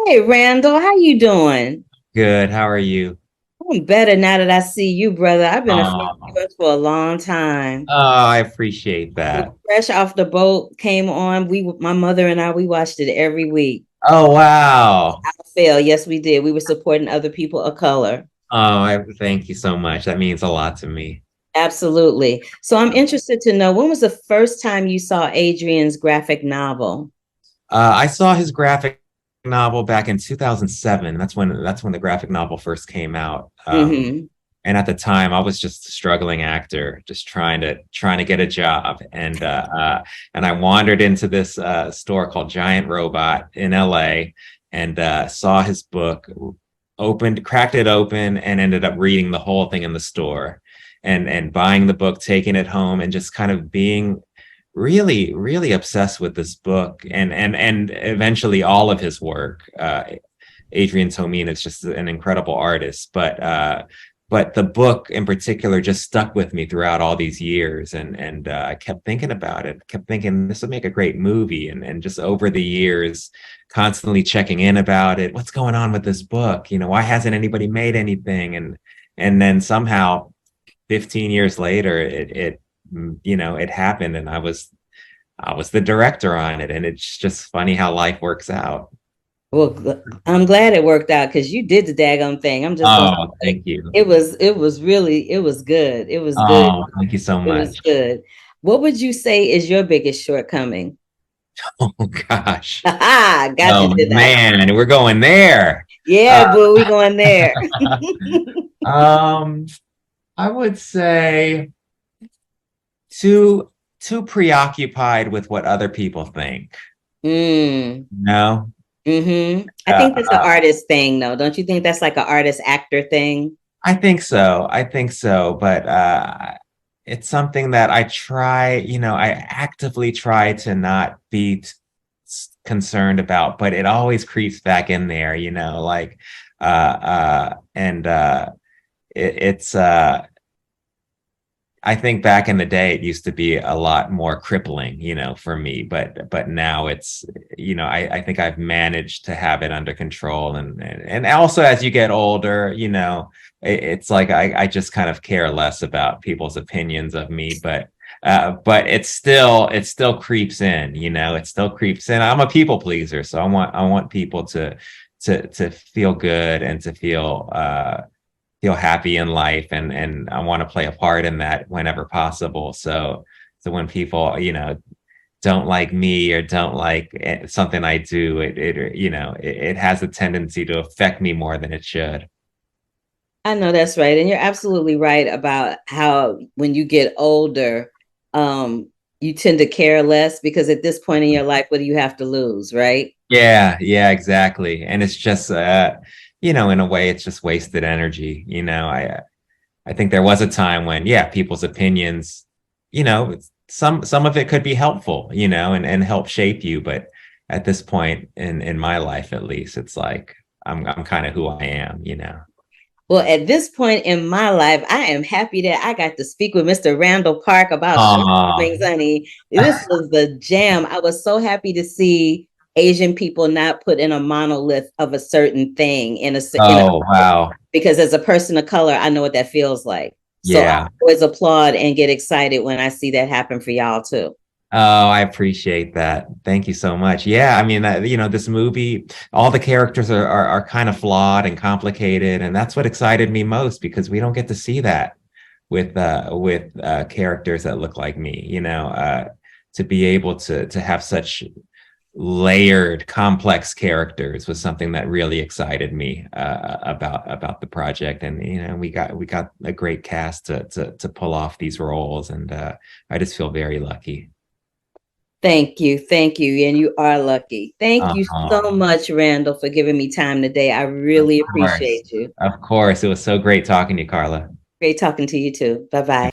Hey Randall, how you doing? Good. How are you? I'm better now that I see you, brother. I've been a fan of Oh, yours for a long time. I appreciate When that. Fresh Off the Boat came on. My mother and I, we watched it every week. Oh, wow. I fail. Yes, we did. We were supporting other people of color. I thank you so much. That means a lot to me. Absolutely. So I'm interested to know, when was the first time you saw Adrian's graphic novel? I saw his graphic novel back in 2007. That's when the graphic novel first came out. Hmm. And at the time, I was just a struggling actor, just trying to get a job. And I wandered into this store called Giant Robot in LA and saw his book, cracked it open, and ended up reading the whole thing in the store, and buying the book, taking it home, and just kind of being really obsessed with this book and eventually all of his work. Adrian Tomine is just an incredible artist, but the book in particular just stuck with me throughout all these years, and I kept thinking about it, kept thinking this would make a great movie, and just over the years, constantly checking in about it. What's going on with this book? Why hasn't anybody made anything? And then somehow, 15 years later, it happened, and I was the director on it, and it's just funny how life works out. Well, I'm glad it worked out because you did the daggone thing. I'm just gonna Oh, say thank you. it was really it was good. It was good. Oh, thank you so It was much. good. What would you say is your biggest shortcoming? Oh gosh. Ha! Got you, Oh did I? man, we're going there. Uh, Yeah, boo, we going there. um, I would say too too preoccupied with what other people think. Mm, No. I Uh, think that's an artist thing, though. Don't you think that's like an artist actor thing? I think so. I think so, but it's something that I actively try to not be concerned about, but it always creeps back in there, like and it's I think back in the day it used to be a lot more crippling, for me, but now I think I've managed to have it under control, and also as you get older, it's like I just kind of care less about people's opinions of me, but it still creeps in, it still creeps in. I'm a people pleaser, so I want people to feel good and to feel happy in life, and I want to play a part in that whenever possible. So when people, don't like me or don't like something I do, it has a tendency to affect me more than it should. I know that's right. And you're absolutely right about how when you get older, you tend to care less because at this point in your life, what do you have to lose, right? Yeah, exactly. And it's just in a way it's just wasted energy. I think there was a time when, yeah, people's opinions, some of it could be helpful, and help shape you. But at this point in my life, at least, it's like I'm kind of who I am. Well, at this point in my life, I am happy that I got to speak with Mr. Randall Park about Aw. shortcomings, honey. This was the jam. I was so happy to see Asian people not put in a monolith of a certain thing Oh, wow. because as a person of color, I know what that feels like. So I Yeah. always applaud and get excited when I see that happen for y'all too. Oh, I appreciate that. Thank you so much. Yeah, I mean, this movie, all the characters are kind of flawed and complicated, and that's what excited me most because we don't get to see that with characters that look like me. To be able to have such layered, complex characters was something that really excited me about the project, and we got a great cast to pull off these roles, and I just feel very lucky. Thank you. Thank you. And you are lucky. Thank you Uh-huh. so much, Randall, for giving me time today. I Of really course. appreciate you. Of course. It was so great talking to you, Carla. Great talking to you too. Bye bye.